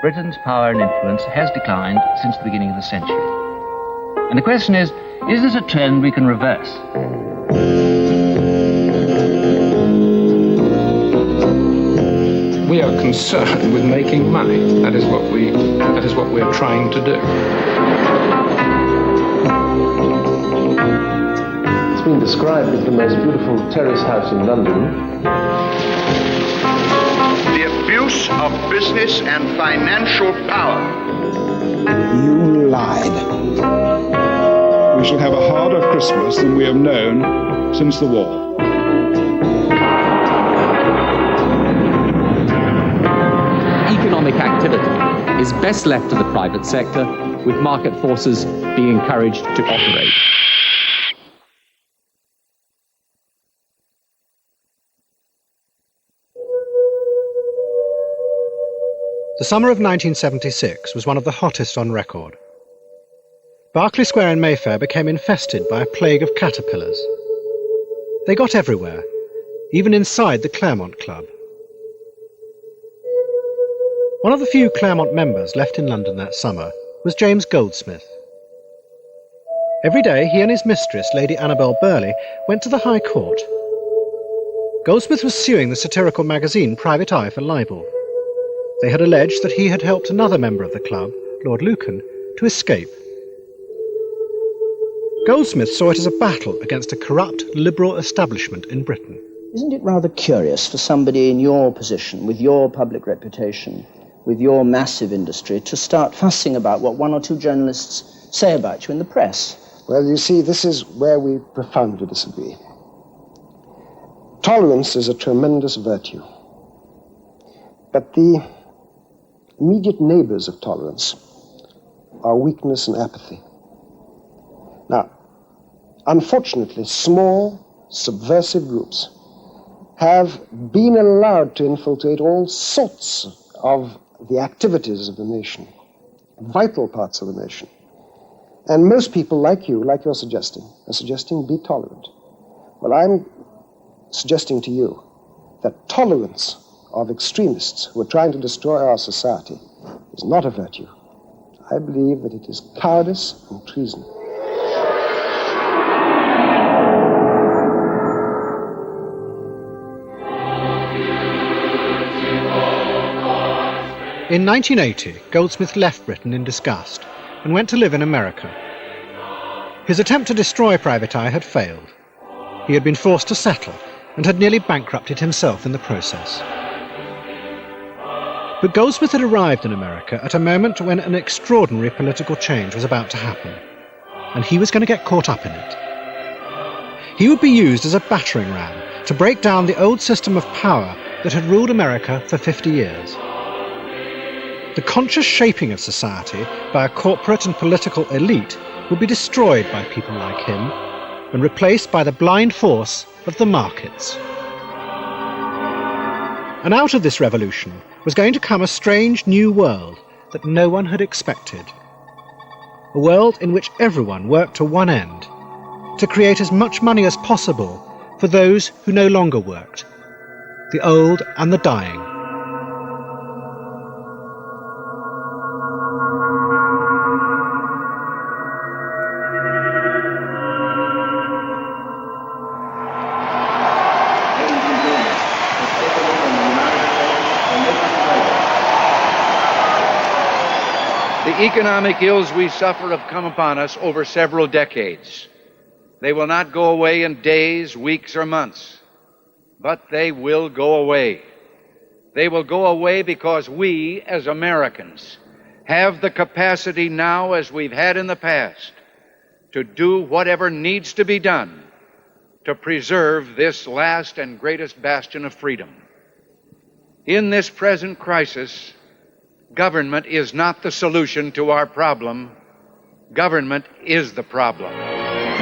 Britain's power and influence has declined since the beginning of the century. And the question is this a trend we can reverse? We are concerned with making money. That is what we are trying to do. It's been described as the most beautiful terrace house in London. The abuse of business and financial power. You lied. We shall have a harder Christmas than we have known since the war. Economic activity is best left to the private sector, with market forces being encouraged to operate. The summer of 1976 was one of the hottest on record. Berkeley Square in Mayfair became infested by a plague of caterpillars. They got everywhere, even inside the Claremont Club. One of the few Claremont members left in London that summer was James Goldsmith. Every day he and his mistress, Lady Annabel Burley, went to the High Court. Goldsmith was suing the satirical magazine Private Eye for libel. They had alleged that he had helped another member of the club, Lord Lucan, to escape. Goldsmith saw it as a battle against a corrupt liberal establishment in Britain. Isn't it rather curious for somebody in your position, with your public reputation, with your massive industry, to start fussing about what one or two journalists say about you in the press? Well, you see, this is where we profoundly disagree. Tolerance is a tremendous virtue. But the immediate neighbors of tolerance are weakness and apathy. Now, unfortunately, small, subversive groups have been allowed to infiltrate all sorts of the activities of the nation, vital parts of the nation. And most people, like you, like you're suggesting, are suggesting be tolerant. Well, I'm suggesting to you that tolerance of extremists who are trying to destroy our society is not a virtue. I believe that it is cowardice and treason. In 1980, Goldsmith left Britain in disgust and went to live in America. His attempt to destroy Private Eye had failed. He had been forced to settle and had nearly bankrupted himself in the process. But Goldsmith had arrived in America at a moment when an extraordinary political change was about to happen, and he was going to get caught up in it. He would be used as a battering ram to break down the old system of power that had ruled America for 50 years. The conscious shaping of society by a corporate and political elite would be destroyed by people like him and replaced by the blind force of the markets. And out of this revolution was going to come a strange new world that no one had expected. A world in which everyone worked to one end, to create as much money as possible for those who no longer worked, the old and the dying. The economic ills we suffer have come upon us over several decades. They will not go away in days, weeks, or months, but they will go away. They will go away because we, as Americans, have the capacity now, as we've had in the past, to do whatever needs to be done to preserve this last and greatest bastion of freedom. In this present crisis, government is not the solution to our problem. Government is the problem.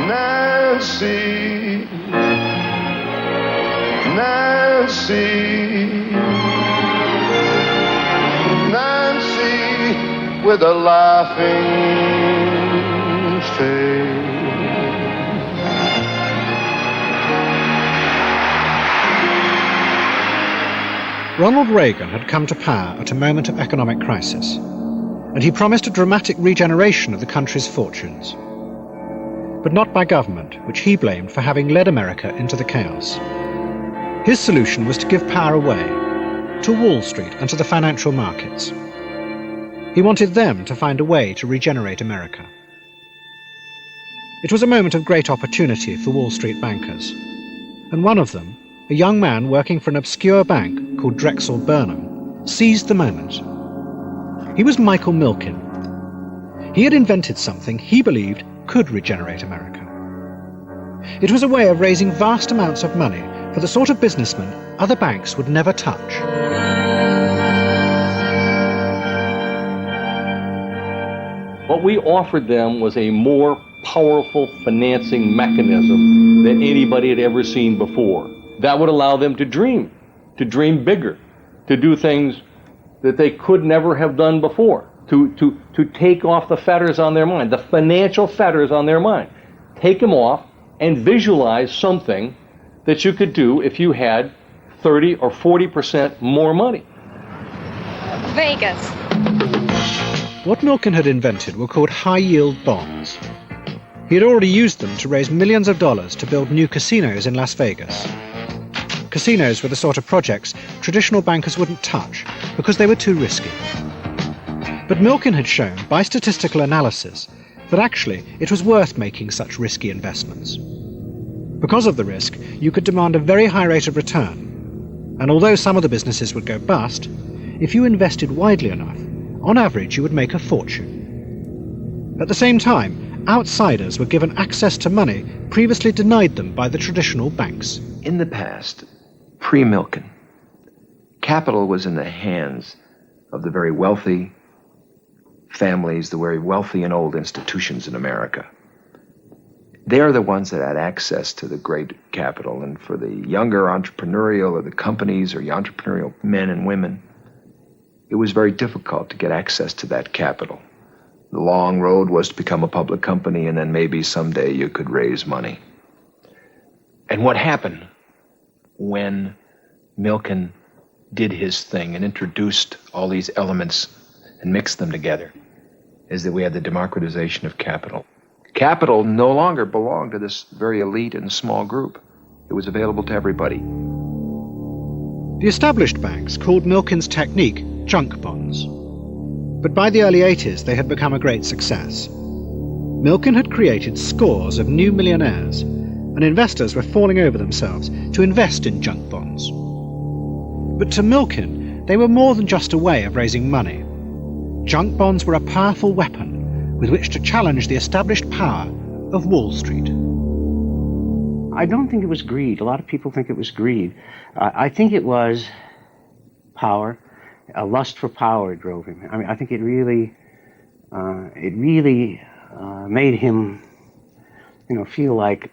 Nancy, Nancy, Nancy, with a laughing face. Ronald Reagan had come to power at a moment of economic crisis, and he promised a dramatic regeneration of the country's fortunes. But not by government, which he blamed for having led America into the chaos. His solution was to give power away, to Wall Street and to the financial markets. He wanted them to find a way to regenerate America. It was a moment of great opportunity for Wall Street bankers, and one of them, a young man working for an obscure bank called Drexel Burnham, seized the moment. He was Michael Milken. He had invented something he believed could regenerate America. It was a way of raising vast amounts of money for the sort of businessmen other banks would never touch. What we offered them was a more powerful financing mechanism than anybody had ever seen before. That would allow them to dream bigger, to do things that they could never have done before, to take off the fetters on their mind, the financial fetters on their mind. Take them off and visualize something that you could do if you had 30 or 40% more money. Vegas. What Milken had invented were called high-yield bonds. He had already used them to raise millions of dollars to build new casinos in Las Vegas. Casinos were the sort of projects traditional bankers wouldn't touch because they were too risky. But Milken had shown, by statistical analysis, that actually it was worth making such risky investments. Because of the risk, you could demand a very high rate of return, and although some of the businesses would go bust, if you invested widely enough, on average you would make a fortune. At the same time, outsiders were given access to money previously denied them by the traditional banks. In the past, pre-Milken, capital was in the hands of the very wealthy families, the very wealthy and old institutions in America. They're the ones that had access to the great capital, and for the younger entrepreneurial or the companies or the entrepreneurial men and women, it was very difficult to get access to that capital. The long road was to become a public company, and then maybe someday you could raise money. And what happened when Milken did his thing and introduced all these elements and mixed them together is that we had the democratization of capital. Capital no longer belonged to this very elite and small group. It was available to everybody. The established banks called Milken's technique junk bonds. But by the early 80s, they had become a great success. Milken had created scores of new millionaires, and investors were falling over themselves to invest in junk bonds. But to Milken, they were more than just a way of raising money. Junk bonds were a powerful weapon with which to challenge the established power of Wall Street. I don't think it was greed. A lot of people think it was greed. I think it was power. A lust for power drove him. I mean, I think it really made him, feel like,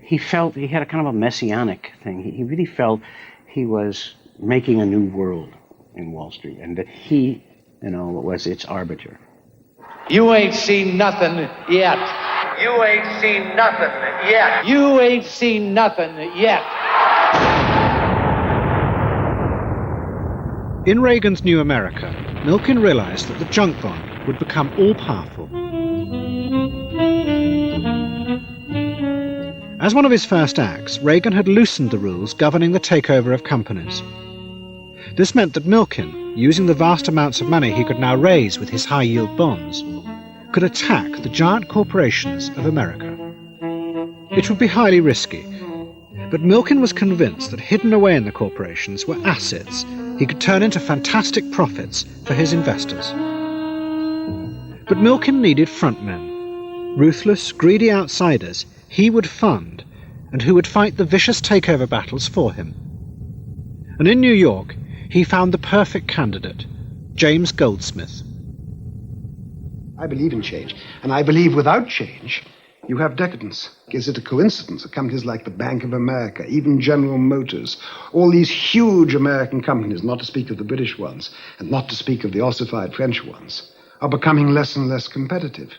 he felt he had a kind of a messianic thing. He really felt he was making a new world in Wall Street, and that he, was its arbiter. You ain't seen nothing yet. You ain't seen nothing yet. You ain't seen nothing yet. In Reagan's New America, Milken realized that the junk bond would become all-powerful. As one of his first acts, Reagan had loosened the rules governing the takeover of companies. This meant that Milken, using the vast amounts of money he could now raise with his high-yield bonds, could attack the giant corporations of America. It would be highly risky, but Milken was convinced that hidden away in the corporations were assets he could turn into fantastic profits for his investors. But Milken needed frontmen, ruthless, greedy outsiders he would fund and who would fight the vicious takeover battles for him. And in New York, he found the perfect candidate, James Goldsmith. I believe in change, and I believe without change, you have decadence. Is it a coincidence that companies like the Bank of America, even General Motors, all these huge American companies, not to speak of the British ones, and not to speak of the ossified French ones, are becoming less and less competitive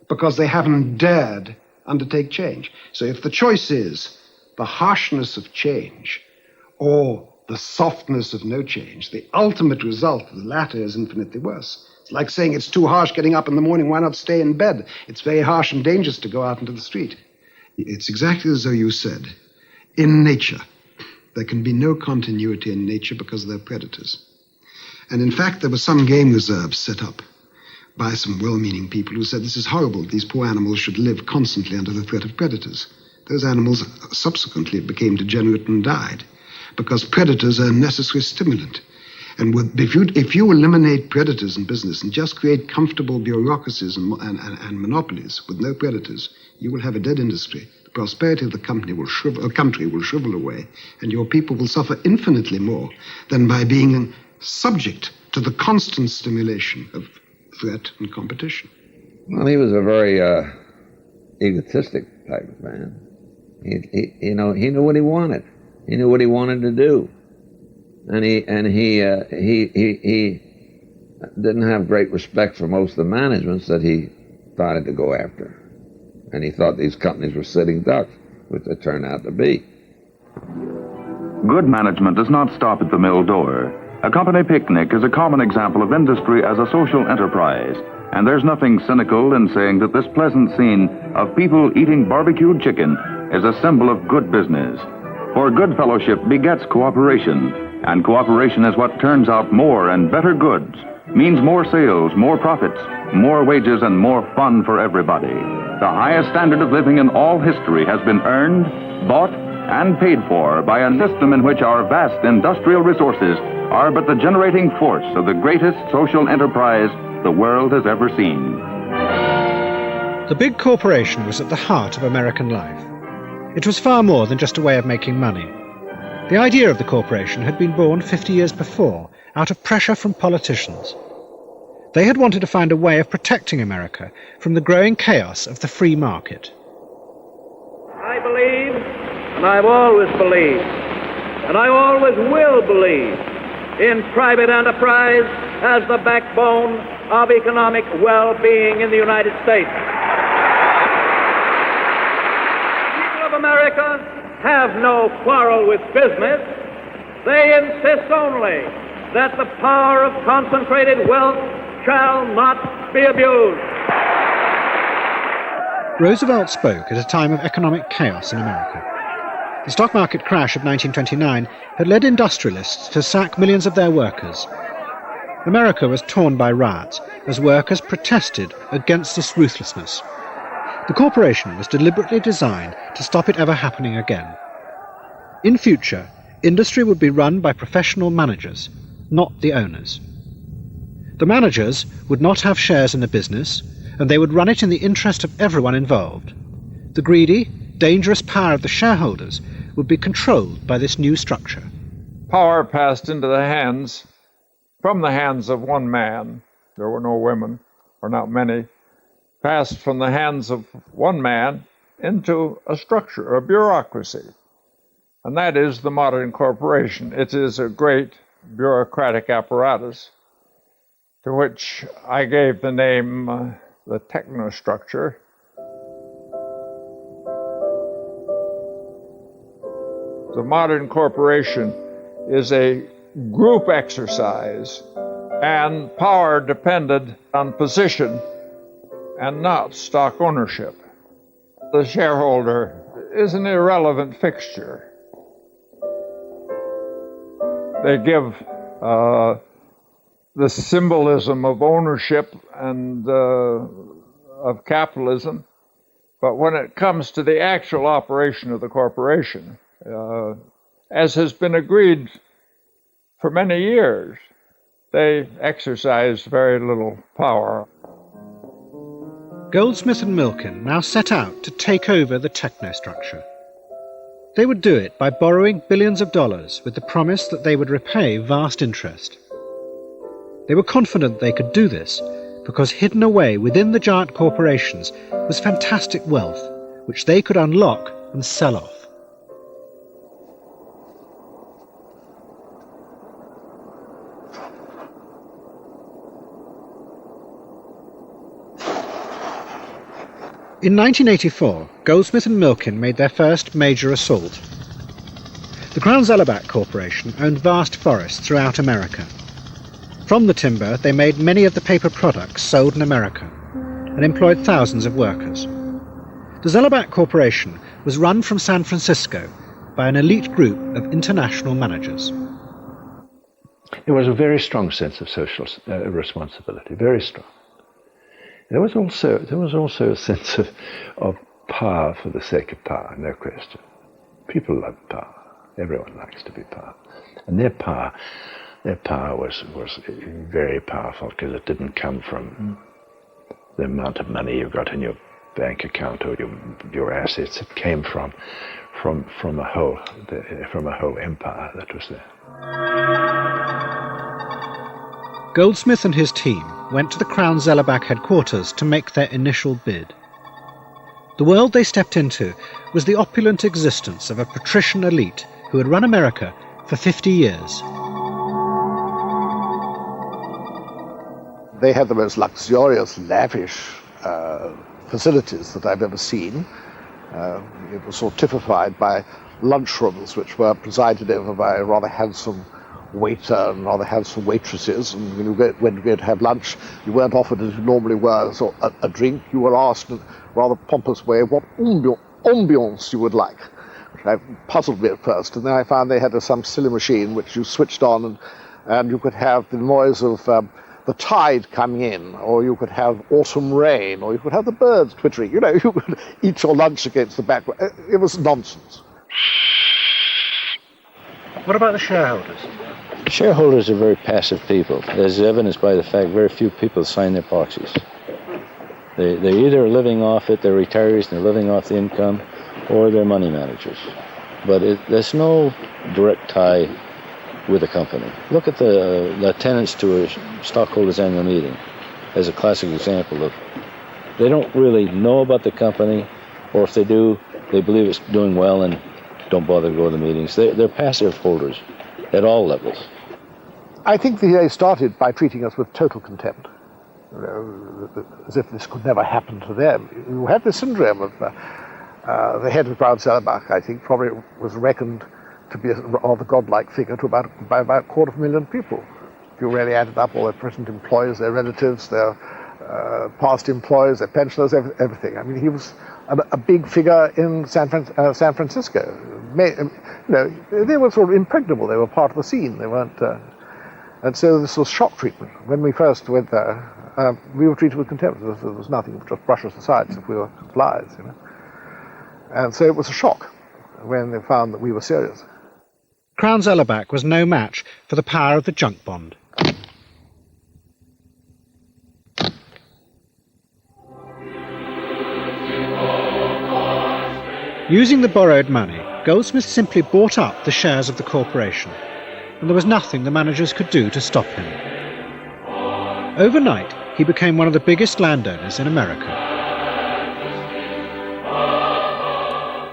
because they haven't dared undertake change. So if the choice is the harshness of change or the softness of no change, the ultimate result of the latter is infinitely worse. It's like saying it's too harsh getting up in the morning, why not stay in bed? It's very harsh and dangerous to go out into the street. It's exactly as though you said, in nature, there can be no continuity in nature because they're predators. And in fact, there were some game reserves set up by some well-meaning people who said this is horrible, these poor animals should live constantly under the threat of predators. Those animals subsequently became degenerate and died because predators are a necessary stimulant. And if you eliminate predators in business and just create comfortable bureaucracies and monopolies with no predators, you will have a dead industry. The prosperity of the country will shrivel away, and your people will suffer infinitely more than by being subject to the constant stimulation of threat and competition. Well, he was a very egotistic type of man. He knew what he wanted. He knew what he wanted to do, and he didn't have great respect for most of the managements that he started to go after, and he thought these companies were sitting ducks, which they turned out to be. Good management does not stop at the mill door. A company picnic is a common example of industry as a social enterprise, and there's nothing cynical in saying that this pleasant scene of people eating barbecued chicken is a symbol of good business. For good fellowship begets cooperation, and cooperation is what turns out more and better goods, means more sales, more profits, more wages, and more fun for everybody. The highest standard of living in all history has been earned, bought, and paid for by a system in which our vast industrial resources are but the generating force of the greatest social enterprise the world has ever seen. The big corporation was at the heart of American life. It was far more than just a way of making money. The idea of the corporation had been born 50 years before, out of pressure from politicians. They had wanted to find a way of protecting America from the growing chaos of the free market. I believe, and I've always believed, and I always will believe, in private enterprise as the backbone of economic well-being in the United States. America have no quarrel with business. They insist only that the power of concentrated wealth shall not be abused. Roosevelt spoke at a time of economic chaos in America. The stock market crash of 1929 had led industrialists to sack millions of their workers. America was torn by riots as workers protested against this ruthlessness. The corporation was deliberately designed to stop it ever happening again. In future, industry would be run by professional managers, not the owners. The managers would not have shares in the business, and they would run it in the interest of everyone involved. The greedy, dangerous power of the shareholders would be controlled by this new structure. Power passed into the hands, from the hands of one man, there were no women, or not many, passed from the hands of one man into a structure, a bureaucracy. And that is the modern corporation. It is a great bureaucratic apparatus to which I gave the name the technostructure. The modern corporation is a group exercise, and power depended on position and not stock ownership. The shareholder is an irrelevant fixture. They give the symbolism of ownership and of capitalism, but when it comes to the actual operation of the corporation, as has been agreed for many years, they exercise very little power. Goldsmith and Milken now set out to take over the technostructure. They would do it by borrowing billions of dollars with the promise that they would repay vast interest. They were confident they could do this because hidden away within the giant corporations was fantastic wealth, which they could unlock and sell off. In 1984, Goldsmith and Milken made their first major assault. The Crown Zellerbach Corporation owned vast forests throughout America. From the timber, they made many of the paper products sold in America and employed thousands of workers. The Zellerbach Corporation was run from San Francisco by an elite group of international managers. There was a very strong sense of social responsibility, very strong. There was also a sense of power for the sake of power, no question. People love power. Everyone likes to be powerful. And their power was very powerful because it didn't come from the amount of money you got in your bank account or your assets. It came from a whole empire that was there. Goldsmith and his team went to the Crown Zellerbach headquarters to make their initial bid. The world they stepped into was the opulent existence of a patrician elite who had run America for 50 years. They had the most luxurious, lavish facilities that I've ever seen. It was sort of typified by lunchrooms which were presided over by a rather handsome waiter and rather handsome waitresses, and when you went to have lunch, you weren't offered, as you normally were, a drink. You were asked in a rather pompous way what ambiance you would like, which puzzled me at first. And then I found they had some silly machine which you switched on, and you could have the noise of the tide coming in, or you could have autumn rain, or you could have the birds twittering. You know, you could eat your lunch against the background. It was nonsense. What about the shareholders? Shareholders are very passive people, as evidenced by the fact very few people sign their proxies. They're either living off it, they're retirees and they're living off the income, or they're money managers. But there's no direct tie with the company. Look at the attendance to a stockholders' annual meeting as a classic example of they don't really know about the company, or if they do, they believe it's doing well and don't bother to go to the meetings. They're passive holders at all levels. I think they started by treating us with total contempt, as if this could never happen to them. You had the syndrome of the head of Crown Zellerbach, I think, probably was reckoned to be a rather godlike figure by about 250,000 people. If you really added up all their present employees, their relatives, their past employees, their pensioners, everything. I mean, he was a big figure in San Francisco. They were sort of impregnable. They were part of the scene. They weren't. And so this was shock treatment. When we first went there, we were treated with contempt. There was nothing, just brush us aside as if we were flies, you know. And so it was a shock when they found that we were serious. Crown Zellerbach was no match for the power of the junk bond. Using the borrowed money, Goldsmith simply bought up the shares of the corporation, and there was nothing the managers could do to stop him. Overnight, he became one of the biggest landowners in America.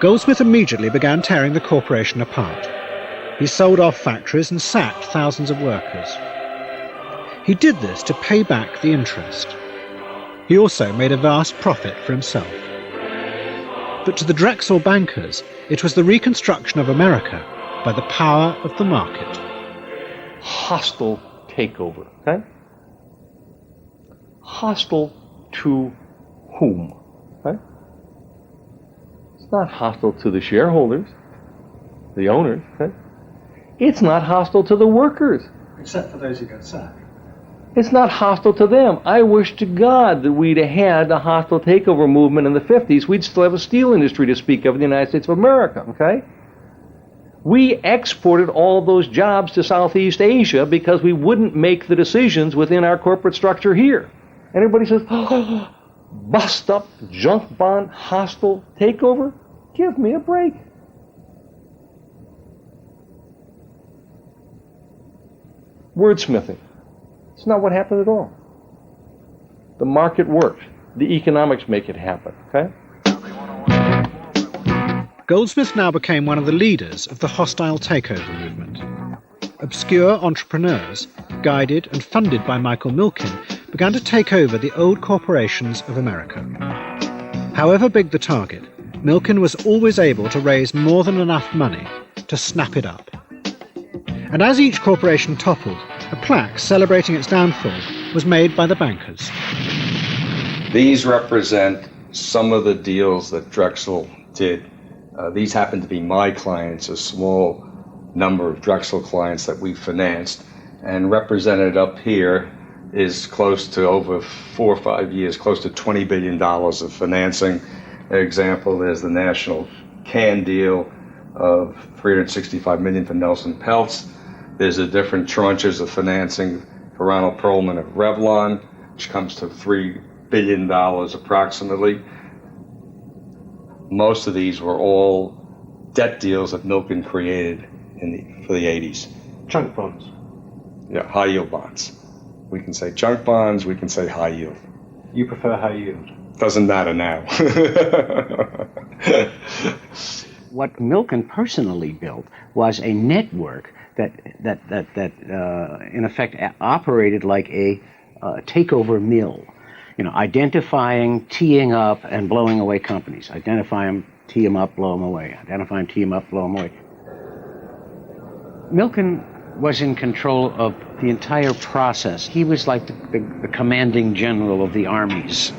Goldsmith immediately began tearing the corporation apart. He sold off factories and sacked thousands of workers. He did this to pay back the interest. He also made a vast profit for himself. But to the Drexel bankers, it was the reconstruction of America by the power of the market. Hostile takeover, okay? Hostile to whom? Okay? It's not hostile to the shareholders, the owners, okay? It's not hostile to the workers. Except for those who get sacked. It's not hostile to them. I wish to God that we'd have had a hostile takeover movement in the 50s. We'd still have a steel industry to speak of in the United States of America, okay? We exported all those jobs to Southeast Asia because we wouldn't make the decisions within our corporate structure here. And everybody says, oh, bust up, junk bond, hostile takeover? Give me a break. Wordsmithing. It's not what happened at all. The market works. The economics make it happen, okay? Goldsmith now became one of the leaders of the hostile takeover movement. Obscure entrepreneurs, guided and funded by Michael Milken, began to take over the old corporations of America. However big the target, Milken was always able to raise more than enough money to snap it up. And as each corporation toppled, a plaque celebrating its downfall was made by the bankers. These represent some of the deals that Drexel did. These happen to be my clients, a small number of Drexel clients that we financed, and represented up here is close to over 4 or 5 years, close to $20 billion of financing. An example is the National Can deal of $365 million for Nelson Peltz. There's the different tranches of financing for Ronald Perlman of Revlon, which comes to $3 billion approximately. Most of these were all debt deals that Milken created for the 80s. Junk bonds. Yeah, high yield bonds. We can say junk bonds, we can say high yield. You prefer high yield? Doesn't matter now. What Milken personally built was a network that in effect operated like a takeover mill. You know, identifying, teeing up, and blowing away companies. Identify them, tee them up, blow them away. Identify them, tee them up, blow them away. Milken was in control of the entire process. He was like the commanding general of the armies.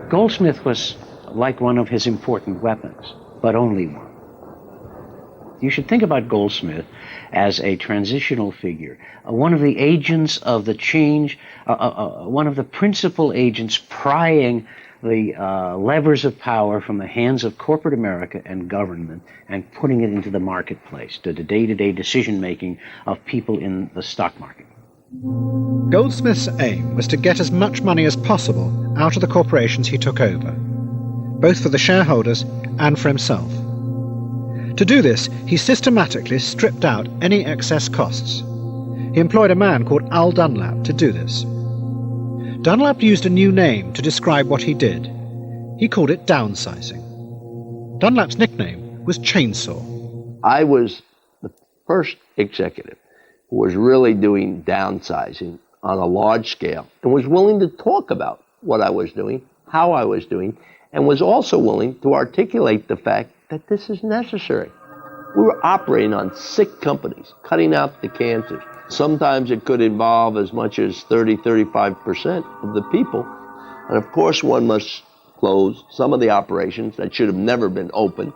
Goldsmith was like one of his important weapons, but only one. You should think about Goldsmith as a transitional figure, one of the agents of the change, one of the principal agents prying the levers of power from the hands of corporate America and government and putting it into the marketplace, to the day-to-day decision-making of people in the stock market. Goldsmith's aim was to get as much money as possible out of the corporations he took over, both for the shareholders and for himself. To do this, he systematically stripped out any excess costs. He employed a man called Al Dunlap to do this. Dunlap used a new name to describe what he did. He called it downsizing. Dunlap's nickname was Chainsaw. I was the first executive who was really doing downsizing on a large scale and was willing to talk about what I was doing, how I was doing, and was also willing to articulate the fact that this is necessary. We were operating on sick companies, cutting out the cancers. Sometimes it could involve as much as 35% of the people. And of course, one must close some of the operations that should have never been open.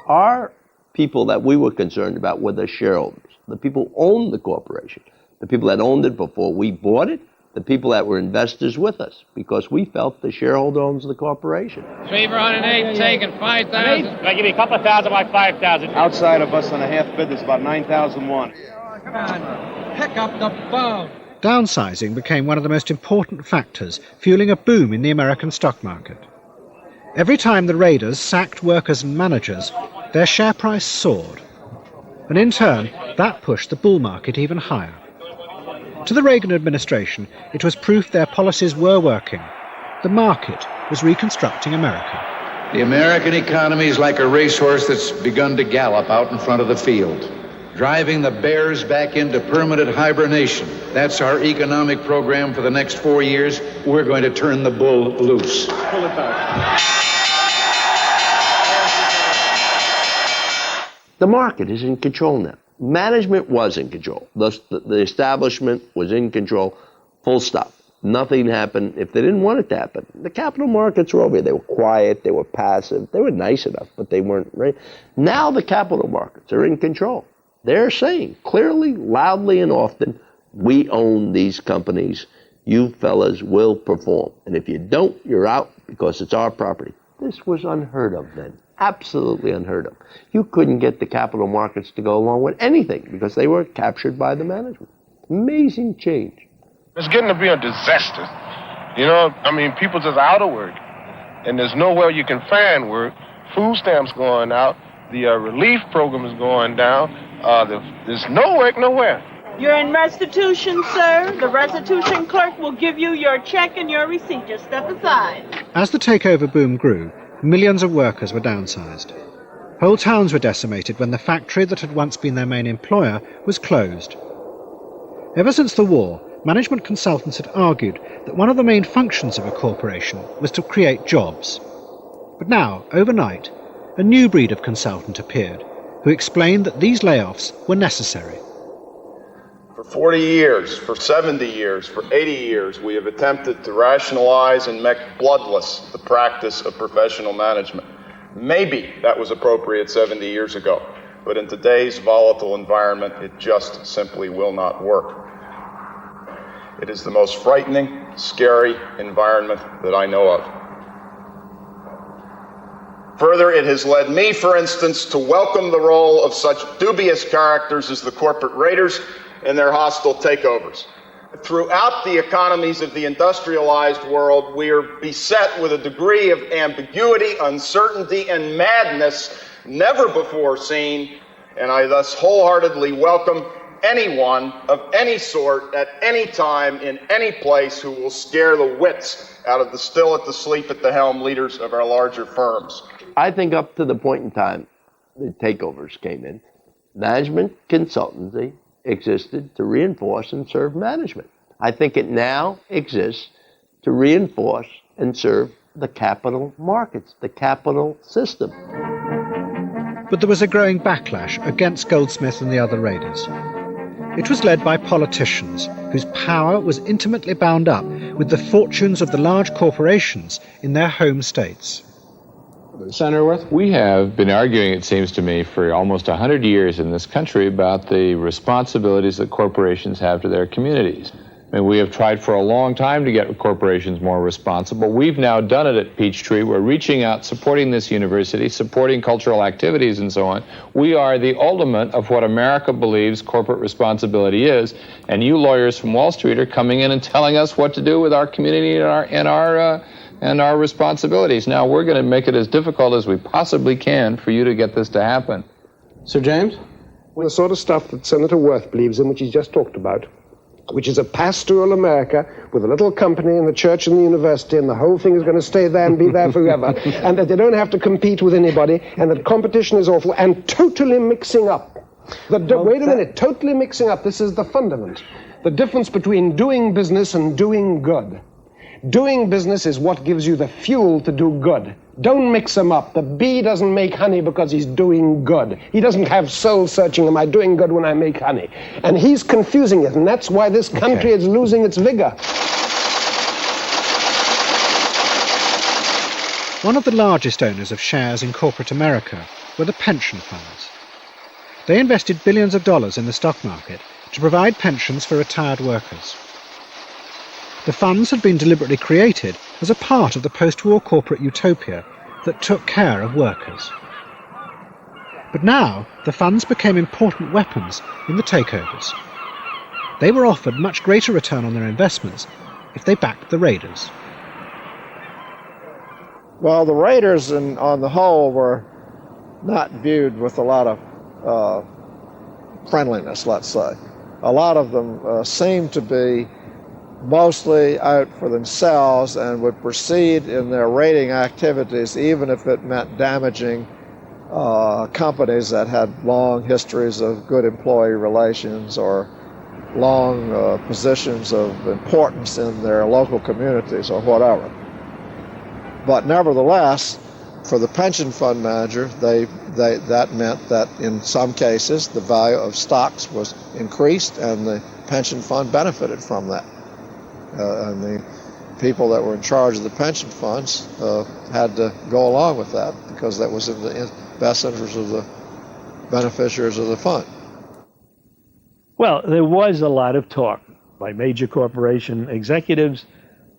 Our people that we were concerned about were the shareholders, the people who owned the corporation, the people that owned it before we bought it, the people that were investors with us, because we felt the shareholder owns the corporation. 3 for 108, taking 5,000. Can I give you a couple of thousand, like 5,000? Outside of us on a half bid, there's about 9,001. Come on, pick up the phone. Downsizing became one of the most important factors fueling a boom in the American stock market. Every time the raiders sacked workers and managers, their share price soared. And in turn, that pushed the bull market even higher. To the Reagan administration, it was proof their policies were working. The market was reconstructing America. The American economy is like a racehorse that's begun to gallop out in front of the field, driving the bears back into permanent hibernation. That's our economic program for the next 4 years. We're going to turn the bull loose. Pull it back. The market is in control now. Management was in control. The establishment was in control, full stop. Nothing happened if they didn't want it to happen. The capital markets were over here. They were quiet, they were passive, they were nice enough, but they weren't right. Now the capital markets are in control. They're saying clearly, loudly, and often, we own these companies. You fellas will perform. And if you don't, you're out because it's our property. This was unheard of then. Absolutely unheard of. You couldn't get the capital markets to go along with anything because they were captured by the management. Amazing change. It's getting to be a disaster. You know, I mean, people just out of work, and there's nowhere you can find work. Food stamps going out. The relief program is going down. There's no work nowhere. You're in restitution, sir. The restitution clerk will give you your check and your receipt. Just step aside. As the takeover boom grew, millions of workers were downsized. Whole towns were decimated when the factory that had once been their main employer was closed. Ever since the war, management consultants had argued that one of the main functions of a corporation was to create jobs. But now, overnight, a new breed of consultant appeared who explained that these layoffs were necessary. For 40 years, for 70 years, for 80 years, we have attempted to rationalize and make bloodless the practice of professional management. Maybe that was appropriate 70 years ago, but in today's volatile environment, it just simply will not work. It is the most frightening, scary environment that I know of. Further, it has led me, for instance, to welcome the role of such dubious characters as the corporate raiders and their hostile takeovers. Throughout the economies of the industrialized world, we are beset with a degree of ambiguity, uncertainty, and madness never before seen, and I thus wholeheartedly welcome anyone of any sort at any time in any place who will scare the wits out of the still at the sleep at the helm leaders of our larger firms. I think up to the point in time the takeovers came in, management consultancy existed to reinforce and serve management. I think it now exists to reinforce and serve the capital markets, the capital system. But there was a growing backlash against Goldsmith and the other raiders. It was led by politicians whose power was intimately bound up with the fortunes of the large corporations in their home states. Senator Worth? We have been arguing, it seems to me, for almost 100 years in this country about the responsibilities that corporations have to their communities. I mean, we have tried for a long time to get corporations more responsible. We've now done it at Peachtree. We're reaching out, supporting this university, supporting cultural activities and so on. We are the ultimate of what America believes corporate responsibility is, and you lawyers from Wall Street are coming in and telling us what to do with our community and our responsibilities. Now, we're going to make it as difficult as we possibly can for you to get this to happen. Sir James? Well, the sort of stuff that Senator Worth believes in, which he's just talked about, which is a pastoral America with a little company and the church and the university, and the whole thing is going to stay there and be there forever, and that they don't have to compete with anybody, and that competition is awful, and totally mixing up. Wait a minute, totally mixing up. This is the fundament. The difference between doing business and doing good. Doing business is what gives you the fuel to do good. Don't mix them up. The bee doesn't make honey because he's doing good. He doesn't have soul searching, am I doing good when I make honey? And he's confusing it, and that's why this country is losing its vigor. One of the largest owners of shares in corporate America were the pension funds. They invested billions of dollars in the stock market to provide pensions for retired workers. The funds had been deliberately created as a part of the post-war corporate utopia that took care of workers. But now the funds became important weapons in the takeovers. They were offered much greater return on their investments if they backed the raiders. Well, the raiders, on the whole, were not viewed with a lot of friendliness, let's say. A lot of them seemed to be mostly out for themselves and would proceed in their raiding activities even if it meant damaging companies that had long histories of good employee relations or long positions of importance in their local communities or whatever. But nevertheless, for the pension fund manager, that meant that in some cases the value of stocks was increased and the pension fund benefited from that. And the people that were in charge of the pension funds had to go along with that because that was in the best interest of the beneficiaries of the fund. Well, there was a lot of talk by major corporation executives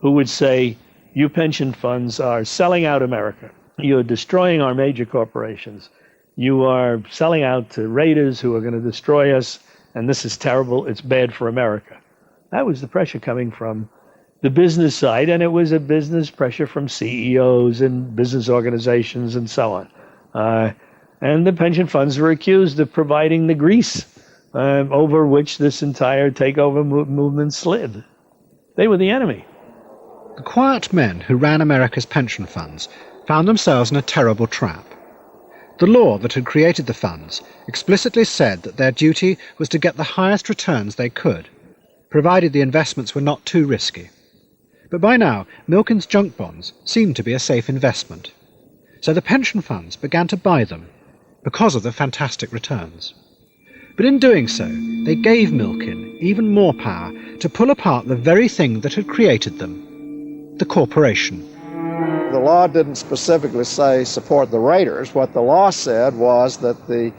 who would say, you pension funds are selling out America. You're destroying our major corporations. You are selling out to raiders who are going to destroy us, and this is terrible. It's bad for America. That was the pressure coming from the business side, and it was a business pressure from CEOs and business organizations and so on. And the pension funds were accused of providing the grease over which this entire takeover movement slid. They were the enemy. The quiet men who ran America's pension funds found themselves in a terrible trap. The law that had created the funds explicitly said that their duty was to get the highest returns they could, provided the investments were not too risky. But by now, Milken's junk bonds seemed to be a safe investment. So the pension funds began to buy them because of the fantastic returns. But in doing so, they gave Milken even more power to pull apart the very thing that had created them, the corporation. The law didn't specifically say support the raiders. What the law said was that the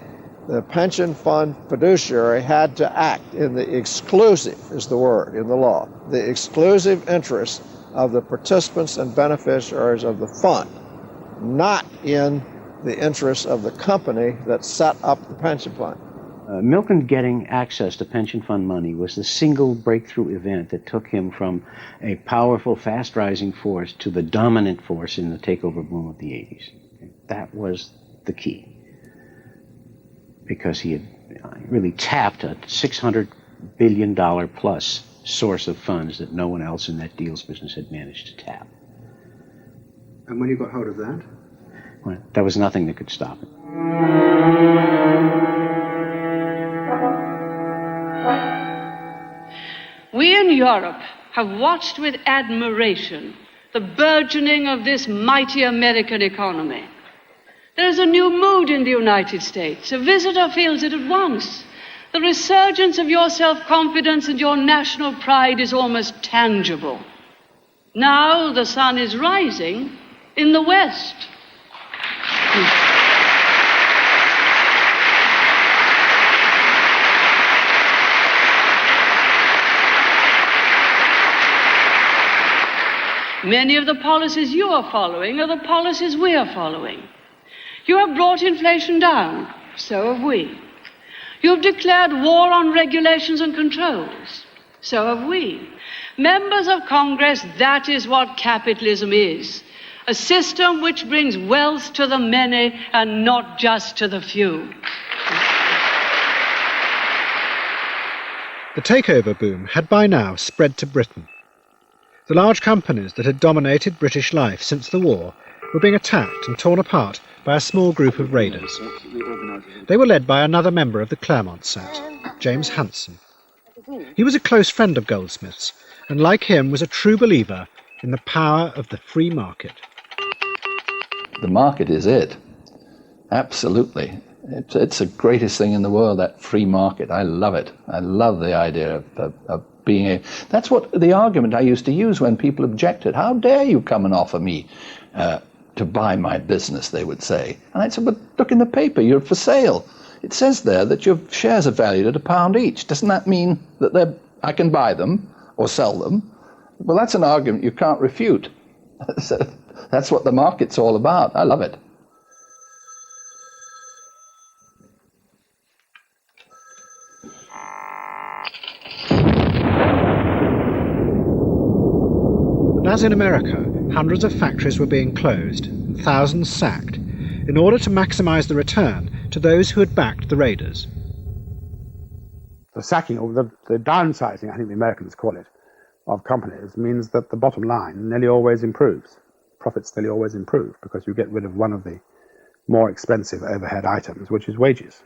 pension fund fiduciary had to act in the exclusive, is the word in the law, the exclusive interest of the participants and beneficiaries of the fund, not in the interest of the company that set up the pension fund. Milken getting access to pension fund money was the single breakthrough event that took him from a powerful, fast-rising force to the dominant force in the takeover boom of the 80s. That was the key, because he had really tapped a $600 billion plus source of funds that no one else in that deals business had managed to tap. And when you got hold of that? Well, there was nothing that could stop it. We in Europe have watched with admiration the burgeoning of this mighty American economy. There is a new mood in the United States. A visitor feels it at once. The resurgence of your self-confidence and your national pride is almost tangible. Now the sun is rising in the West. Many of the policies you are following are the policies we are following. You have brought inflation down. So have we. You have declared war on regulations and controls. So have we. Members of Congress, that is what capitalism is. A system which brings wealth to the many and not just to the few. The takeover boom had by now spread to Britain. The large companies that had dominated British life since the war were being attacked and torn apart by a small group of raiders. They were led by another member of the Claremont set, James Hansen. He was a close friend of Goldsmith's, and like him was a true believer in the power of the free market. The market is it. Absolutely. It's the greatest thing in the world, that free market. I love it. I love the idea of being a... That's what the argument I used to use when people objected. How dare you come and offer me to buy my business, they would say. And I said, but look in the paper, you're for sale. It says there that your shares are valued at £1 each. Doesn't that mean that I can buy them or sell them? Well, that's an argument you can't refute. So that's what the market's all about. I love it. As in America, hundreds of factories were being closed and thousands sacked in order to maximize the return to those who had backed the raiders. The sacking, or the downsizing, I think the Americans call it, of companies means that the bottom line nearly always improves. Profits nearly always improve because you get rid of one of the more expensive overhead items, which is wages.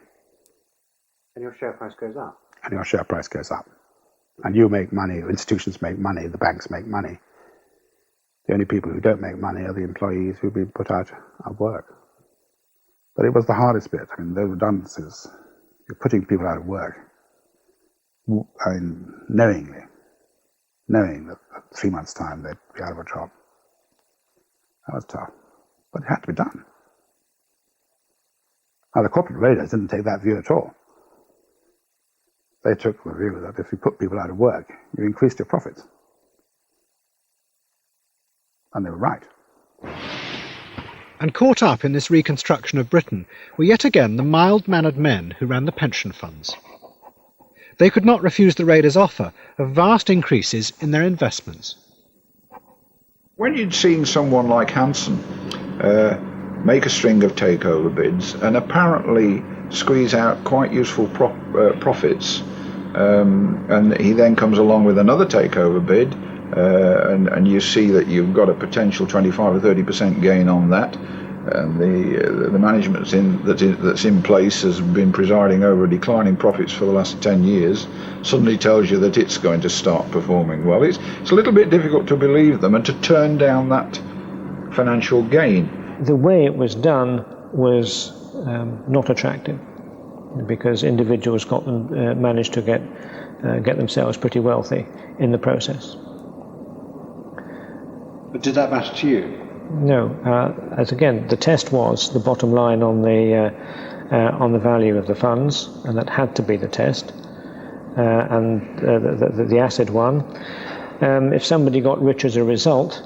And your share price goes up. And your share price goes up. And you make money, institutions make money, the banks make money. The only people who don't make money are the employees who've been put out of work. But it was the hardest bit. I mean, the redundancies, you're putting people out of work, I mean, knowing that at 3 months' time they'd be out of a job. That was tough. But it had to be done. Now, the corporate raiders didn't take that view at all. They took the view that if you put people out of work, you increased your profits. And they were right. And caught up in this reconstruction of Britain were yet again the mild-mannered men who ran the pension funds. They could not refuse the raiders' offer of vast increases in their investments. When you'd seen someone like Hansen make a string of takeover bids and apparently squeeze out quite useful profits, and he then comes along with another takeover bid, and you see that you've got a potential 25 or 30% gain on that, and the management that's in place has been presiding over declining profits for the last 10 years, suddenly tells you that it's going to start performing well. It's a little bit difficult to believe them and to turn down that financial gain. the way it was done was not attractive, because individuals managed to get themselves pretty wealthy in the process. But did that matter to you? No, as again, the test was the bottom line on the value of the funds, and that had to be the test, and the asset won. If somebody got rich as a result,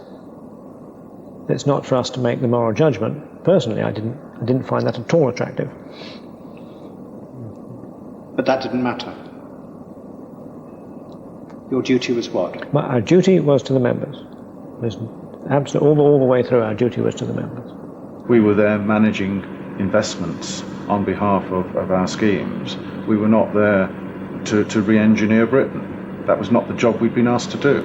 it's not for us to make the moral judgment. Personally, I didn't find that at all attractive. But that didn't matter. Your duty was what? Our duty was to the members. Absolutely, all the way through, our duty was to the members. We were there managing investments on behalf of our schemes. We were not there to re-engineer Britain. That was not the job we'd been asked to do.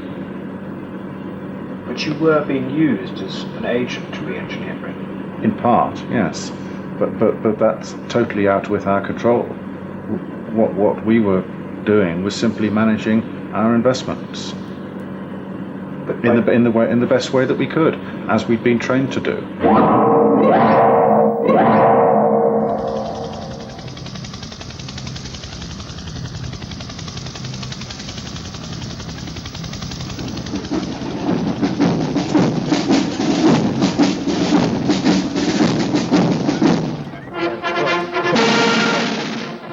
But you were being used as an agent to re-engineer Britain. In part, yes, but that's totally out with our control. What we were doing was simply managing our investments in the best way that we could, as we'd been trained to do.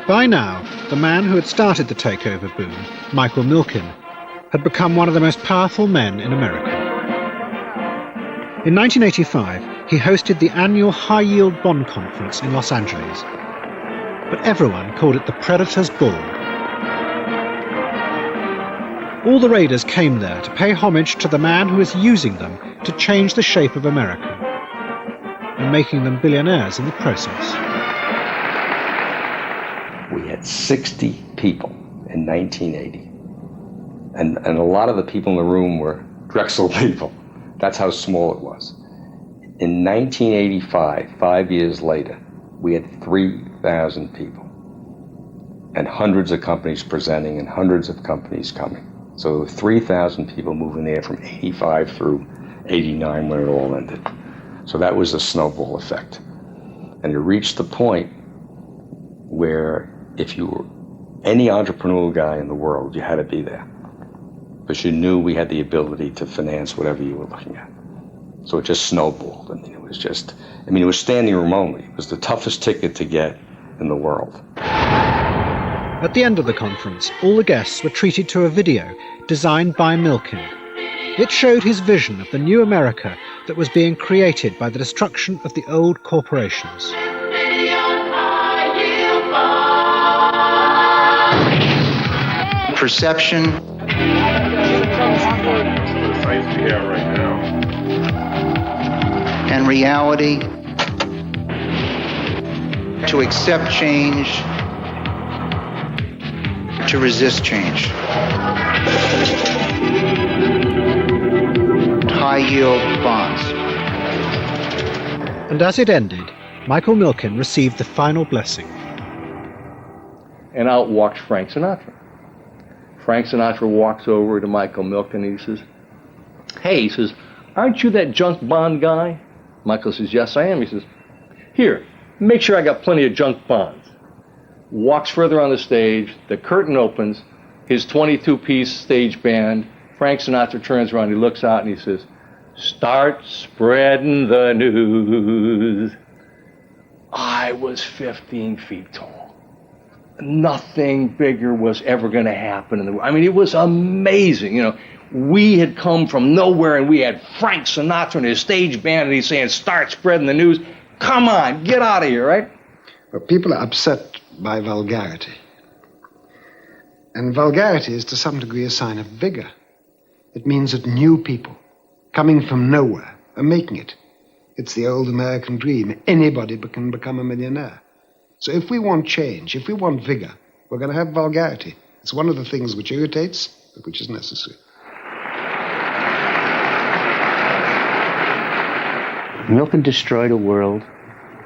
By now, the man who had started the takeover boom, Michael Milken, had become one of the most powerful men in America. In 1985, he hosted the annual High Yield Bond Conference in Los Angeles, but everyone called it the Predator's Ball. All the raiders came there to pay homage to the man who was using them to change the shape of America and making them billionaires in the process. We had 60 people in 1980. And a lot of the people in the room were Drexel people. That's how small it was. In 1985, 5 years later, we had 3,000 people. And hundreds of companies presenting and hundreds of companies coming. So 3,000 people moving there from 85 through 89 when it all ended. So that was a snowball effect. And it reached the point where if you were any entrepreneurial guy in the world, you had to be there. Because you knew we had the ability to finance whatever you were looking at. So it just snowballed. It was standing room only. It was the toughest ticket to get in the world. At the end of the conference, all the guests were treated to a video designed by Milken. It showed his vision of the new America that was being created by the destruction of the old corporations. Perception and reality, to accept change, to resist change. High yield bonds. And as it ended, Michael Milken received the final blessing. And out walks Frank Sinatra. Frank Sinatra walks over to Michael Milken and he says, "Hey," he says, "aren't you that junk bond guy?" Michael says, "Yes, I am." He says, "Here, make sure I got plenty of junk bonds." Walks further on the stage, the curtain opens, his 22-piece stage band, Frank Sinatra turns around, he looks out and he says, "Start spreading the news." I was 15 feet tall. Nothing bigger was ever going to happen in the world. I mean, it was amazing. We had come from nowhere and we had Frank Sinatra and his stage band and he's saying, "Start spreading the news." Come on, get out of here, right? Well, people are upset by vulgarity. And vulgarity is to some degree a sign of vigor. It means that new people, coming from nowhere, are making it. It's the old American dream. Anybody can become a millionaire. So if we want change, if we want vigor, we're going to have vulgarity. It's one of the things which irritates, but which is necessary. Milken destroyed a world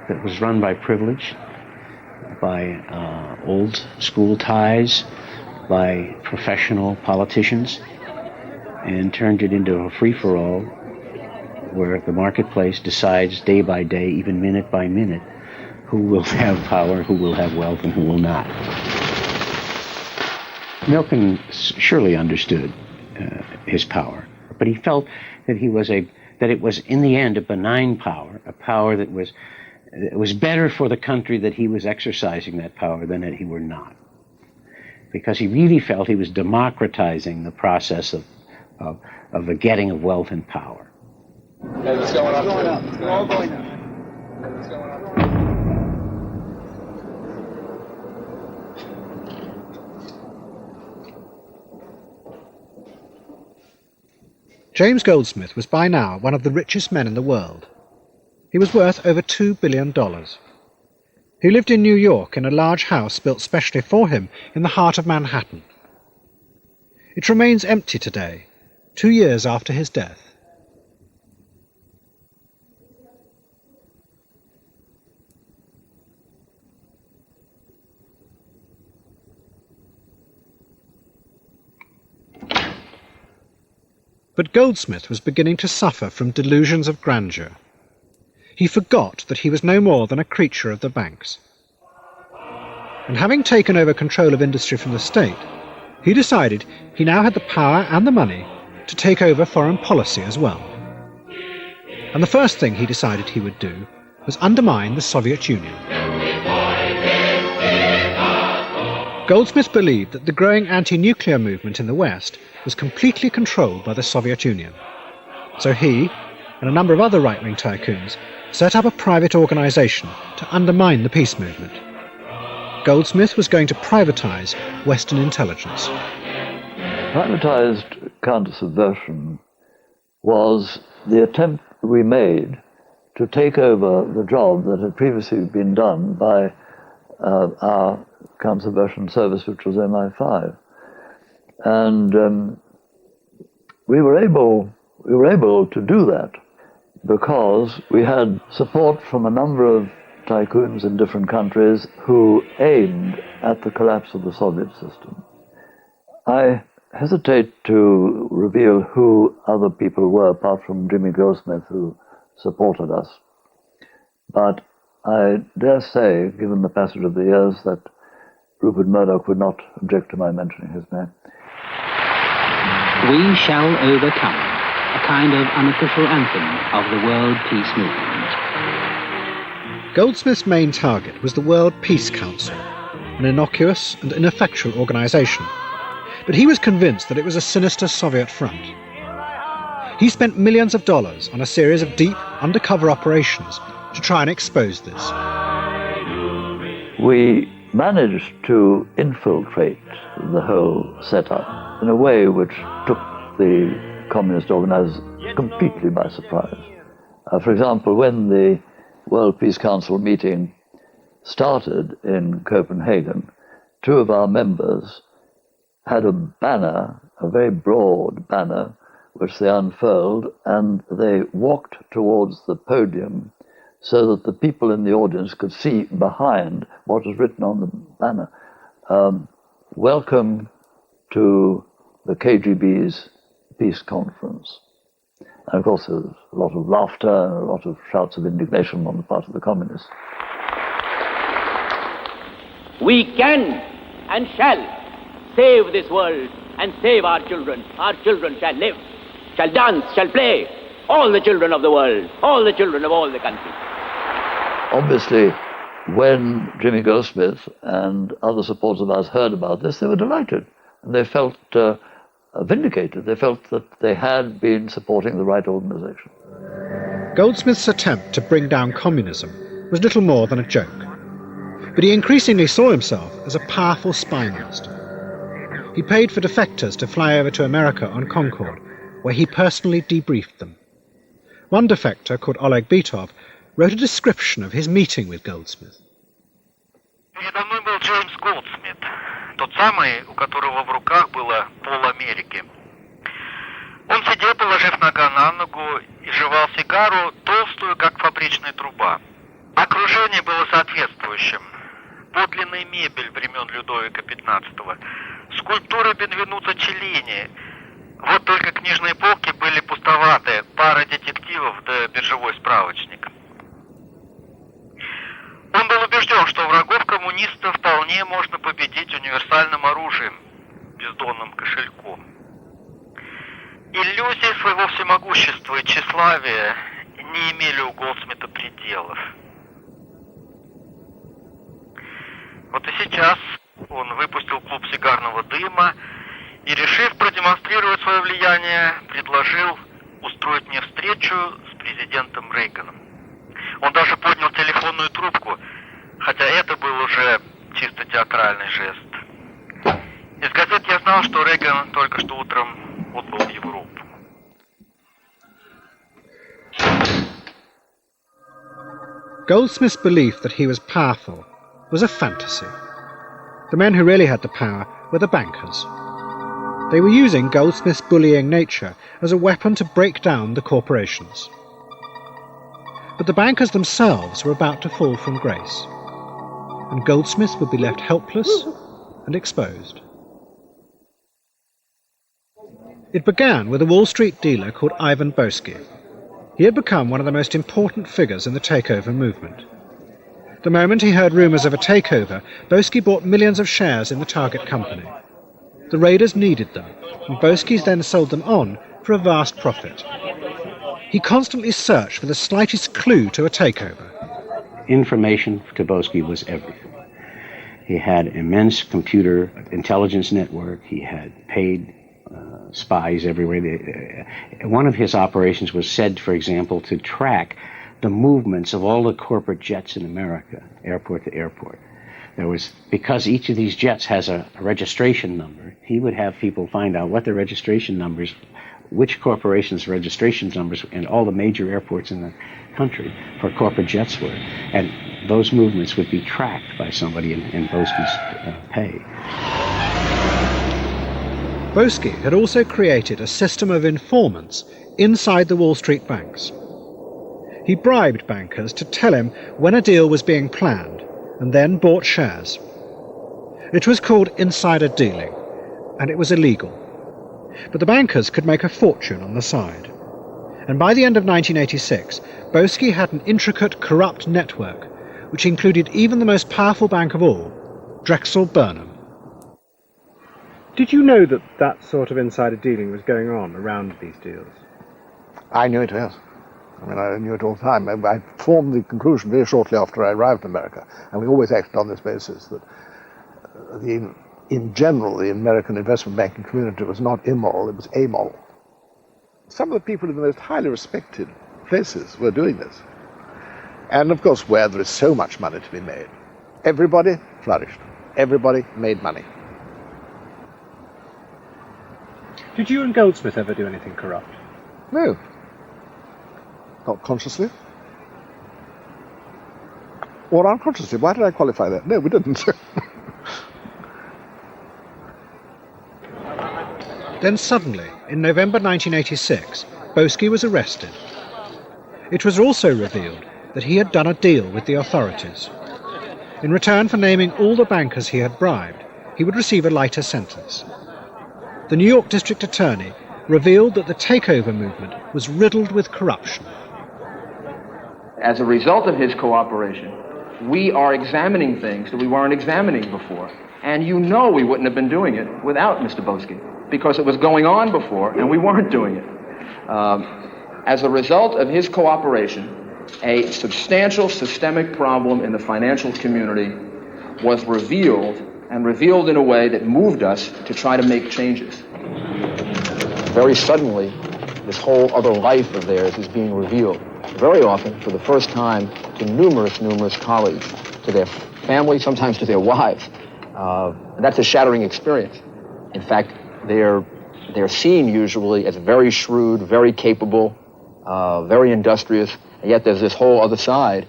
that was run by privilege, by old school ties, by professional politicians, and turned it into a free-for-all where the marketplace decides day by day, even minute by minute, who will have power, who will have wealth, and who will not. Milken surely understood his power, but he felt that it was in the end a benign power, a power that was better for the country that he was exercising that power than that he were not, because he really felt he was democratizing the process of the getting of wealth and power. It's going up. It's all going up. It's going up. James Goldsmith was by now one of the richest men in the world. He was worth over $2 billion. He lived in New York in a large house built specially for him in the heart of Manhattan. It remains empty today, 2 years after his death. But Goldsmith was beginning to suffer from delusions of grandeur. He forgot that he was no more than a creature of the banks. And having taken over control of industry from the state, he decided he now had the power and the money to take over foreign policy as well. And the first thing he decided he would do was undermine the Soviet Union. Goldsmith believed that the growing anti-nuclear movement in the West was completely controlled by the Soviet Union. So he, and a number of other right-wing tycoons, set up a private organization to undermine the peace movement. Goldsmith was going to privatize Western intelligence. Privatized counter-subversion was the attempt we made to take over the job that had previously been done by our counter-subversion service, which was MI5. And we were able to do that because we had support from a number of tycoons in different countries who aimed at the collapse of the Soviet system. I hesitate to reveal who other people were apart from Jimmy Goldsmith, who supported us. But I dare say, given the passage of the years, that Rupert Murdoch would not object to my mentioning his name. We shall overcome, a kind of unofficial anthem of the world peace movement. Goldsmith's main target was the World Peace Council, an innocuous and ineffectual organization. But he was convinced that it was a sinister Soviet front. He spent millions of dollars on a series of deep, undercover operations to try and expose this. We managed to infiltrate the whole setup in a way which took the communist organizers completely by surprise. For example, when the World Peace Council meeting started in Copenhagen, two of our members had a banner, a very broad banner, which they unfurled, and they walked towards the podium so that the people in the audience could see behind what was written on the banner. Welcome to the KGB's peace conference. And of course there was a lot of laughter and a lot of shouts of indignation on the part of the communists. We can and shall save this world and save our children. Our children shall live, shall dance, shall play. All the children of the world, all the children of all the countries. Obviously, when Jimmy Goldsmith and other supporters of ours heard about this, they were delighted. And they felt vindicated. They felt that they had been supporting the right organization. Goldsmith's attempt to bring down communism was little more than a joke. But he increasingly saw himself as a powerful spy master. He paid for defectors to fly over to America on Concorde, where he personally debriefed them. One defector, called Oleg Bitov, wrote a description of his meeting with Goldsmith. Передо мной был Джеймс Голдсмит, тот самый, у которого в руках было пол-Америки. Он сидел, положив нога на ногу, и жевал сигару, толстую, как фабричная труба. Окружение было соответствующим. Подлинная мебель времен Людовика XV, скульптуры Бенвенуто Челлини, Вот только книжные полки были пустоваты, пара детективов да биржевой справочник. Он был убежден, что врагов коммунистов вполне можно победить универсальным оружием, бездонным кошельком. Иллюзии своего всемогущества и тщеславия не имели у Голдсмита пределов. Вот и сейчас он выпустил клуб сигарного дыма и, решив продемонстрировать свое влияние, предложил устроить мне встречу с президентом Рейганом. Он даже поднял телефонную трубку, хотя это был уже чисто театральный жест. Из газет я знал, что Рейган только что утром отбыл в Европу. Goldsmith's belief that he was powerful was a fantasy. The men who really had the power were the bankers. They were using Goldsmith's bullying nature as a weapon to break down the corporations. But the bankers themselves were about to fall from grace, and Goldsmith would be left helpless and exposed. It began with a Wall Street dealer called Ivan Boesky. He had become one of the most important figures in the takeover movement. The moment he heard rumours of a takeover, Boesky bought millions of shares in the target company. The raiders needed them, and Boesky then sold them on for a vast profit. He constantly searched for the slightest clue to a takeover. Information to Boesky was everything. He had immense computer intelligence network. He had paid spies everywhere. One of his operations was said, for example, to track the movements of all the corporate jets in America, airport to airport. There was, because each of these jets has a registration number, he would have people find out what the registration numbers, which corporations' registration numbers in all the major airports in the country for corporate jets were. And those movements would be tracked by somebody in Boesky's pay. Boesky had also created a system of informants inside the Wall Street banks. He bribed bankers to tell him when a deal was being planned and then bought shares. It was called insider dealing, and it was illegal. But the bankers could make a fortune on the side. And by the end of 1986, Boesky had an intricate, corrupt network, which included even the most powerful bank of all, Drexel Burnham. Did you know that that sort of insider dealing was going on around these deals? I knew it, yes. I mean, I knew it all the time. I formed the conclusion very shortly after I arrived in America, and we always acted on this basis, that in general, the American investment banking community was not immoral, it was amoral. Some of the people in the most highly respected places were doing this. And of course, where there is so much money to be made, everybody flourished. Everybody made money. Did you and Goldsmith ever do anything corrupt? No. Not consciously. Or unconsciously. Why did I qualify that? No, we didn't. Then suddenly, in November 1986, Boesky was arrested. It was also revealed that he had done a deal with the authorities. In return for naming all the bankers he had bribed, he would receive a lighter sentence. The New York District Attorney revealed that the takeover movement was riddled with corruption. As a result of his cooperation, we are examining things that we weren't examining before. And you know we wouldn't have been doing it without Mr. Boesky, because it was going on before and we weren't doing it. As a result of his cooperation, a substantial systemic problem in the financial community was revealed, and revealed in a way that moved us to try to make changes. Very suddenly, this whole other life of theirs is being revealed, very often for the first time to numerous colleagues, to their family, sometimes to their wives. That's a shattering experience. In fact, they're seen usually as very shrewd, very capable, very industrious, and yet there's this whole other side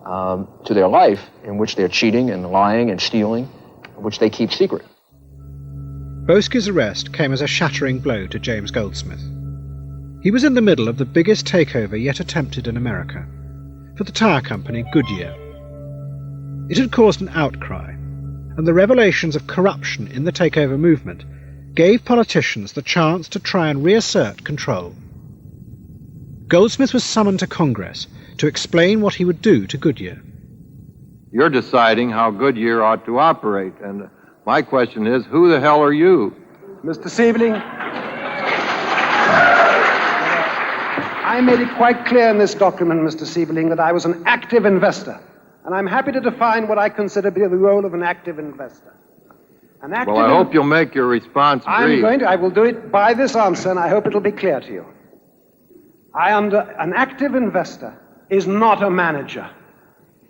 to their life in which they're cheating and lying and stealing, which they keep secret. Boesky's arrest came as a shattering blow to James Goldsmith. He was in the middle of the biggest takeover yet attempted in America, for the tire company Goodyear. It had caused an outcry, and the revelations of corruption in the takeover movement gave politicians the chance to try and reassert control. Goldsmith was summoned to Congress to explain what he would do to Goodyear. You're deciding how Goodyear ought to operate, and my question is, who the hell are you? Mr. Siebling, I made it quite clear in this document, Mr. Siebling, that I was an active investor. And I'm happy to define what I consider to be the role of an active investor. Well, I hope you'll make your response brief. I will do it by this answer, and I hope it'll be clear to you. An active investor is not a manager.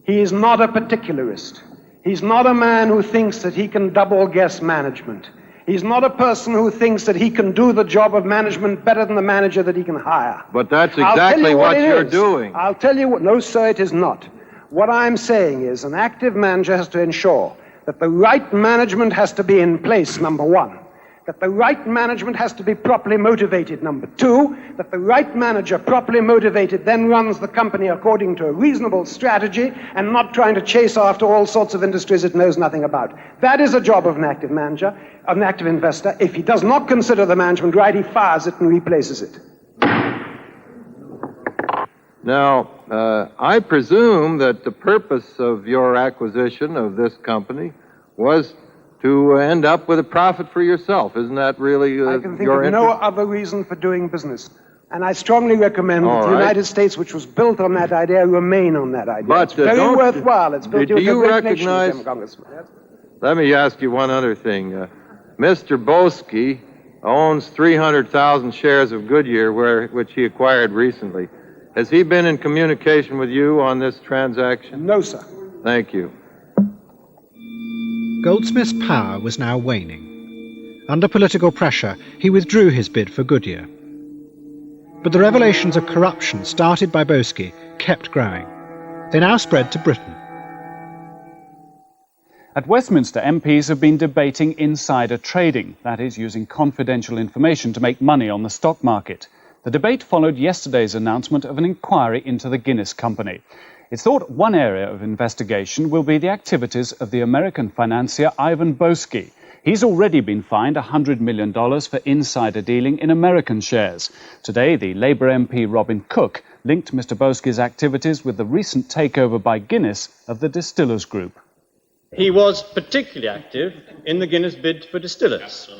He is not a particularist. He's not a man who thinks that he can double-guess management. He's not a person who thinks that he can do the job of management better than the manager that he can hire. But that's exactly what you're doing. I'll tell you what. No, sir, it is not. What I'm saying is an active manager has to ensure that the right management has to be in place, number one. That the right management has to be properly motivated, number two. That the right manager, properly motivated, then runs the company according to a reasonable strategy and not trying to chase after all sorts of industries it knows nothing about. That is a job of an active manager, an active investor. If he does not consider the management right, he fires it and replaces it. Now, I presume that the purpose of your acquisition of this company was to end up with a profit for yourself. Isn't that really I can think your of interest? no other reason for doing business. And I strongly recommend that the United States, which was built on that idea, remain on that idea. But it's very worthwhile. It's built do you a great recognize? nation, Congressman. Yes? Let me ask you one other thing. Mr. Boesky owns 300,000 shares of Goodyear, which he acquired recently. Has he been in communication with you on this transaction? No, sir. Thank you. Goldsmith's power was now waning. Under political pressure, he withdrew his bid for Goodyear. But the revelations of corruption started by Boesky kept growing. They now spread to Britain. At Westminster, MPs have been debating insider trading, that is, using confidential information to make money on the stock market. The debate followed yesterday's announcement of an inquiry into the Guinness Company. It's thought one area of investigation will be the activities of the American financier Ivan Boesky. He's already been fined $100 million for insider dealing in American shares. Today, the Labour MP Robin Cook linked Mr. Boesky's activities with the recent takeover by Guinness of the Distillers Group. He was particularly active in the Guinness bid for distillers.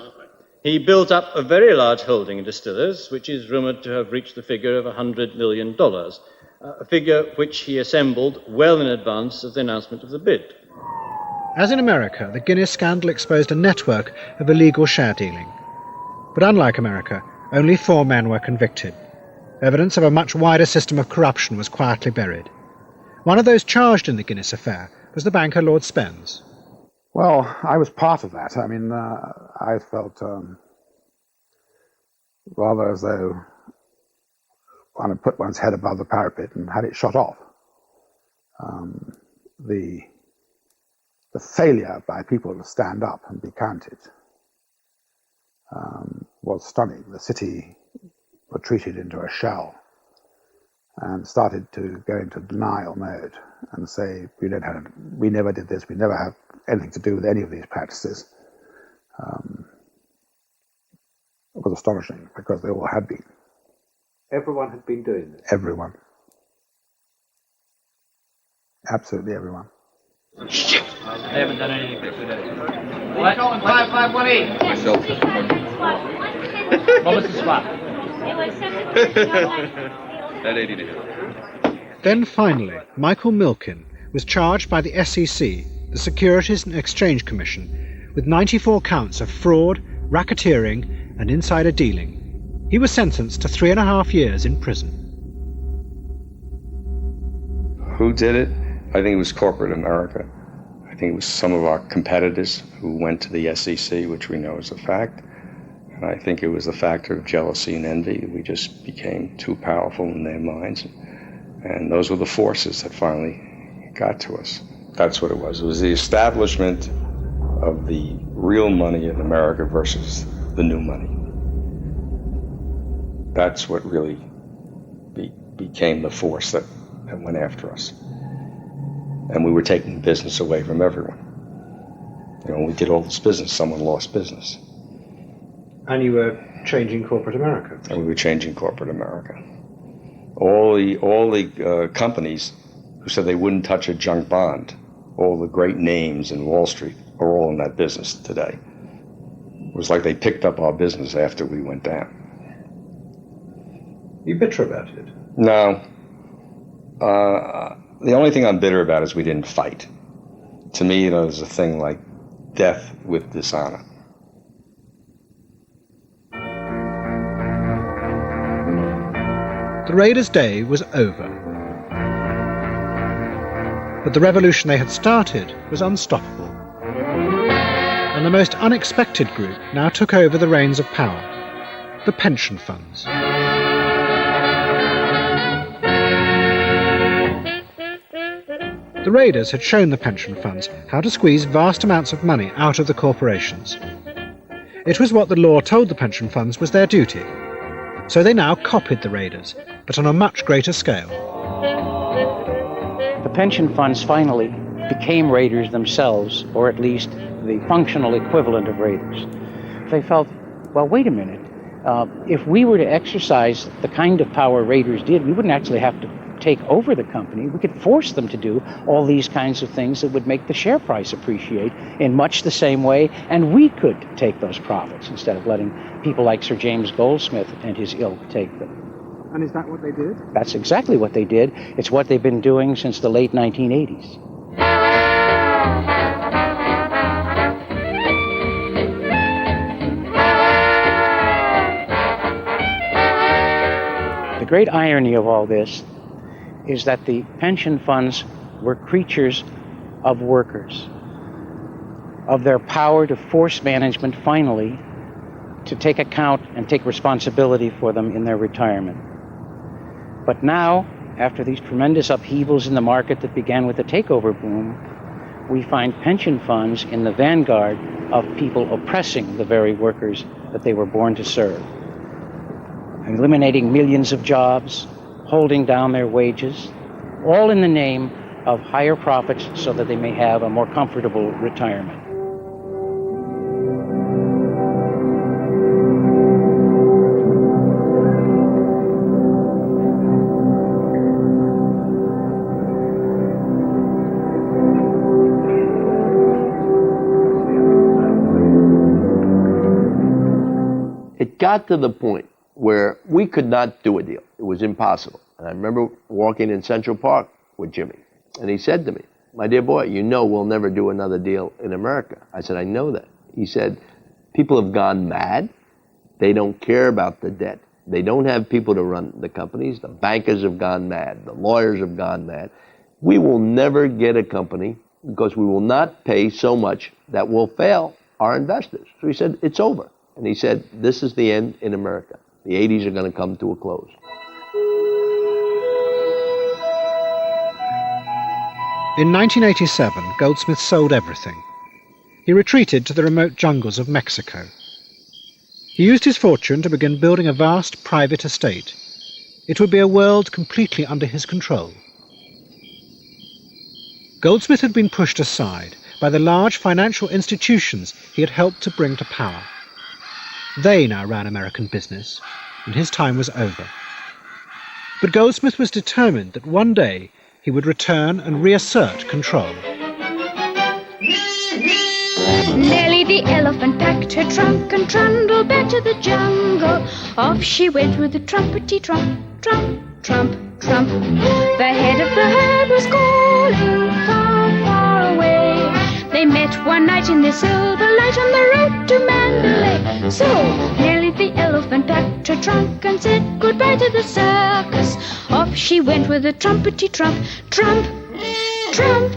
He built up a very large holding in distillers, which is rumoured to have reached the figure of $100 million, a figure which he assembled well in advance of the announcement of the bid. As in America, the Guinness scandal exposed a network of illegal share dealing. But unlike America, only 4 men were convicted. Evidence of a much wider system of corruption was quietly buried. One of those charged in the Guinness affair was the banker Lord Spence. Well, I was part of that. I mean, I felt rather as though one had put one's head above the parapet and had it shot off. The failure by people to stand up and be counted was stunning. The city retreated into a shell and started to go into denial mode and say, we never did this, we never have anything to do with any of these practices. It was astonishing because they all had been. Everyone had been doing this? Everyone. Absolutely everyone. Shit! I haven't done anything for today. What? 5518. Myself. What was the spot? At 80 Then finally, Michael Milken was charged by the SEC, the Securities and Exchange Commission, with 94 counts of fraud, racketeering, and insider dealing. He was sentenced to 3.5 years in prison. Who did it? I think it was corporate America. I think it was some of our competitors who went to the SEC, which we know is a fact. And I think it was the factor of jealousy and envy. We just became too powerful in their minds. And those were the forces that finally got to us. That's what it was. It was the establishment of the real money in America versus the new money. That's what really became the force that went after us. And we were taking business away from everyone. You know, when we did all this business, someone lost business. And you were changing corporate America. And we were changing corporate America. All the companies who said they wouldn't touch a junk bond, all the great names in Wall Street are all in that business today. It was like they picked up our business after we went down. Are you bitter about it? No. The only thing I'm bitter about is we didn't fight. To me, there's a thing like death with dishonor. The Raiders' day was over. But the revolution they had started was unstoppable. And the most unexpected group now took over the reins of power, the pension funds. The Raiders had shown the pension funds how to squeeze vast amounts of money out of the corporations. It was what the law told the pension funds was their duty. So they now copied the Raiders, but on a much greater scale. The pension funds finally became raiders themselves, or at least the functional equivalent of raiders. They felt, well, wait a minute. If we were to exercise the kind of power raiders did, we wouldn't actually have to take over the company. We could force them to do all these kinds of things that would make the share price appreciate in much the same way, and we could take those profits instead of letting people like Sir James Goldsmith and his ilk take them. And is that what they did? That's exactly what they did. It's what they've been doing since the late 1980s. The great irony of all this is that the pension funds were creatures of workers, of their power to force management finally to take account and take responsibility for them in their retirement. But now, after these tremendous upheavals in the market that began with the takeover boom, we find pension funds in the vanguard of people oppressing the very workers that they were born to serve, eliminating millions of jobs, holding down their wages, all in the name of higher profits so that they may have a more comfortable retirement. It got to the point where we could not do a deal. It was impossible. And I remember walking in Central Park with Jimmy, and he said to me, "My dear boy, you know we'll never do another deal in America." I said, "I know that." He said, "People have gone mad. They don't care about the debt. They don't have people to run the companies. The bankers have gone mad. The lawyers have gone mad. We will never get a company because we will not pay so much that will fail our investors." So he said, "It's over." And he said, "This is the end in America. The 80s are going to come to a close." In 1987, Goldsmith sold everything. He retreated to the remote jungles of Mexico. He used his fortune to begin building a vast private estate. It would be a world completely under his control. Goldsmith had been pushed aside by the large financial institutions he had helped to bring to power. They now ran American business, and his time was over. But Goldsmith was determined that one day he would return and reassert control. Nellie the elephant packed her trunk and trundled back to the jungle. Off she went with the trumpety trump, trump, trump, trump. The head of the herd was calling far, far away. They met one night in the silver light on the road to Mandalay. So Nellie the elephant packed her trunk and said goodbye to the circus. Off she went with the trumpety trump, trump, trump.